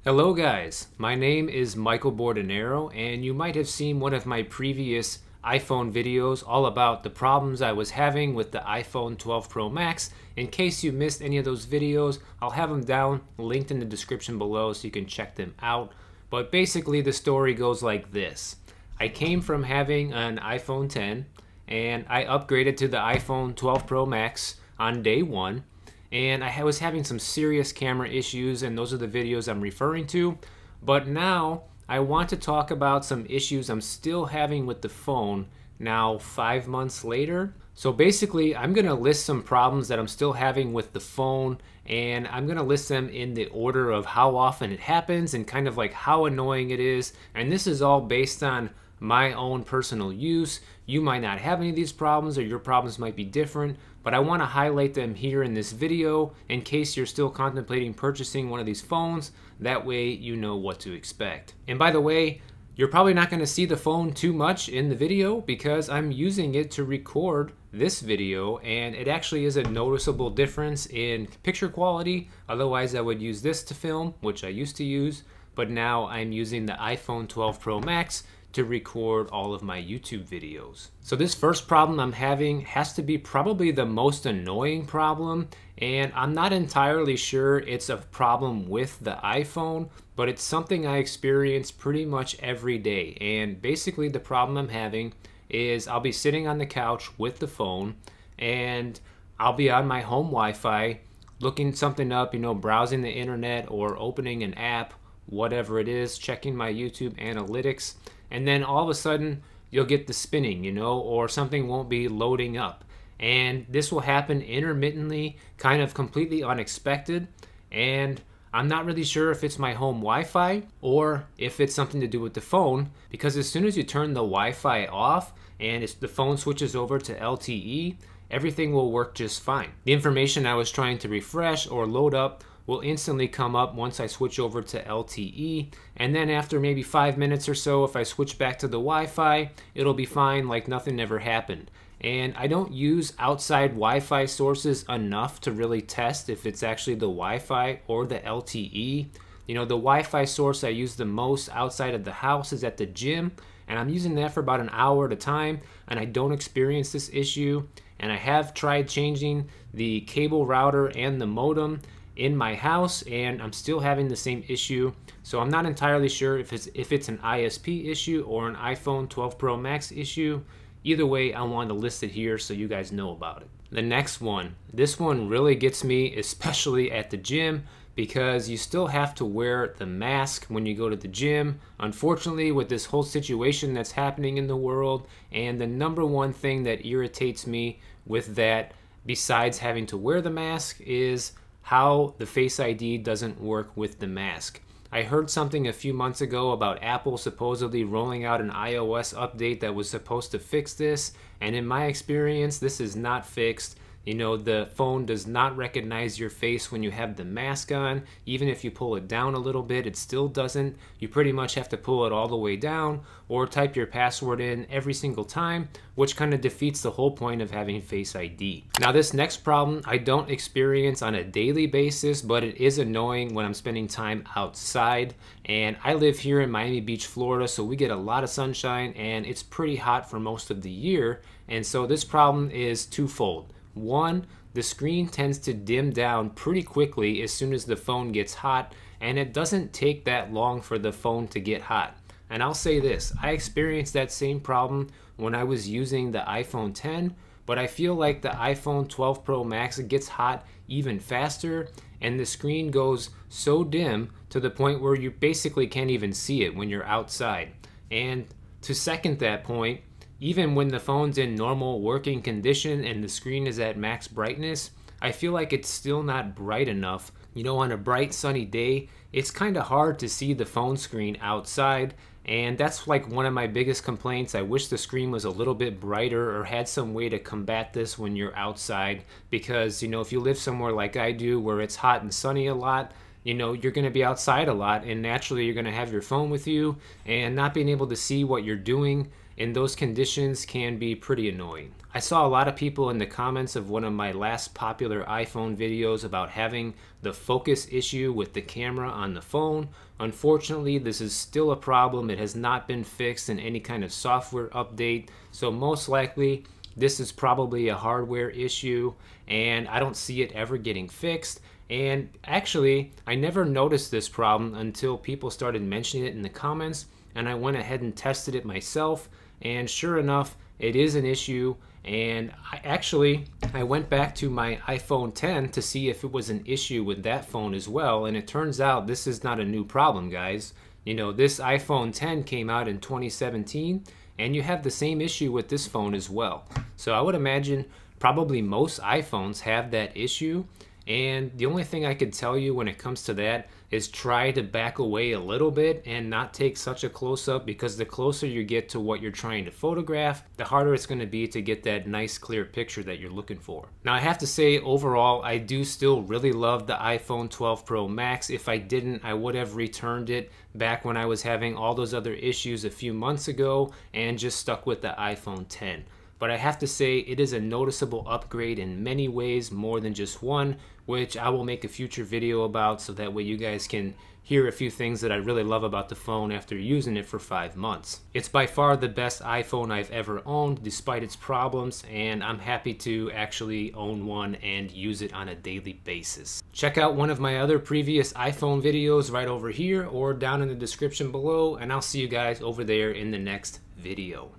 Hello guys, my name is Michael Bordenero and you might have seen one of my previous iPhone videos all about the problems I was having with the iPhone 12 Pro Max. In case you missed any of those videos, I'll have them down linked in the description below so you can check them out. But basically the story goes like this. I came from having an iPhone 10 and I upgraded to the iPhone 12 Pro Max on day one. And I was having some serious camera issues, and those are the videos I'm referring to. But now I want to talk about some issues I'm still having with the phone now 5 months later. So basically I'm going to list some problems that I'm still having with the phone, and I'm going to list them in the order of how often it happens and kind of like how annoying it is. And this is all based on my own personal use. You might not have any of these problems, or your problems might be different, but I want to highlight them here in this video in case you're still contemplating purchasing one of these phones. That way you know what to expect. And by the way, you're probably not going to see the phone too much in the video because I'm using it to record this video, and it actually is a noticeable difference in picture quality. Otherwise I would use this to film, which I used to use, but now I'm using the iPhone 12 Pro Max to record all of my YouTube videos. So this first problem I'm having has to be probably the most annoying problem, and I'm not entirely sure it's a problem with the iPhone, but it's something I experience pretty much every day. And basically the problem I'm having is I'll be sitting on the couch with the phone and I'll be on my home Wi-Fi looking something up, browsing the internet or opening an app, whatever it is, checking my YouTube analytics, and then all of a sudden you'll get the spinning, or something won't be loading up. And this will happen intermittently, kind of completely unexpected, and I'm not really sure if it's my home Wi-Fi or if it's something to do with the phone, because as soon as you turn the Wi-Fi off and the phone switches over to LTE, everything will work just fine. The information I was trying to refresh or load up will instantly come up once I switch over to LTE, and then after maybe 5 minutes or so, if I switch back to the Wi-Fi, it'll be fine, like nothing ever happened. And I don't use outside Wi-Fi sources enough to really test if it's actually the Wi-Fi or the LTE. The Wi-Fi source I use the most outside of the house is at the gym, and I'm using that for about an hour at a time, and I don't experience this issue. And I have tried changing the cable router and the modem in my house, and I'm still having the same issue. So I'm not entirely sure if it's an ISP issue or an iPhone 12 Pro Max issue. Either way, I wanted to list it here so you guys know about it. The next one, this one really gets me, especially at the gym, because you still have to wear the mask when you go to the gym, unfortunately, with this whole situation that's happening in the world. And the number one thing that irritates me with that, besides having to wear the mask, is how the Face ID doesn't work with the mask. I heard something a few months ago about Apple supposedly rolling out an iOS update that was supposed to fix this, and in my experience, this is not fixed. The phone does not recognize your face when you have the mask on. Even if you pull it down a little bit, it still doesn't. You pretty much have to pull it all the way down or type your password in every single time, which kind of defeats the whole point of having Face ID. Now this next problem I don't experience on a daily basis, but it is annoying when I'm spending time outside. And I live here in Miami Beach, Florida, so we get a lot of sunshine and it's pretty hot for most of the year. And so this problem is twofold. One, the screen tends to dim down pretty quickly as soon as the phone gets hot, and it doesn't take that long for the phone to get hot. And I'll say this, I experienced that same problem when I was using the iPhone 10, but I feel like the iPhone 12 Pro Max gets hot even faster, and the screen goes so dim to the point where you basically can't even see it when you're outside. And to second that point, even when the phone's in normal working condition and the screen is at max brightness, I feel like it's still not bright enough. On a bright sunny day, it's kind of hard to see the phone screen outside, and that's like one of my biggest complaints. I wish the screen was a little bit brighter or had some way to combat this when you're outside, because if you live somewhere like I do where it's hot and sunny a lot, you know, you're going to be outside a lot, and naturally you're going to have your phone with you, and not being able to see what you're doing in those conditions can be pretty annoying. I saw a lot of people in the comments of one of my last popular iPhone videos about having the focus issue with the camera on the phone. Unfortunately, this is still a problem. It has not been fixed in any kind of software update, so most likely this is probably a hardware issue, and I don't see it ever getting fixed. And actually, I never noticed this problem until people started mentioning it in the comments, and I went ahead and tested it myself, and sure enough, it is an issue. And I went back to my iPhone 10 to see if it was an issue with that phone as well, and it turns out this is not a new problem, guys. You know, this iPhone 10 came out in 2017, and you have the same issue with this phone as well. So I would imagine probably most iPhones have that issue, and the only thing I could tell you when it comes to that is try to back away a little bit and not take such a close-up, because the closer you get to what you're trying to photograph, the harder it's going to be to get that nice clear picture that you're looking for. Now I have to say, overall, I do still really love the iPhone 12 Pro Max. If I didn't, I would have returned it back when I was having all those other issues a few months ago and just stuck with the iPhone 10. But I have to say, it is a noticeable upgrade in many ways, more than just one, which I will make a future video about, so that way you guys can hear a few things that I really love about the phone after using it for 5 months. It's by far the best iPhone I've ever owned, despite its problems, and I'm happy to actually own one and use it on a daily basis. Check out one of my other previous iPhone videos right over here or down in the description below, and I'll see you guys over there in the next video.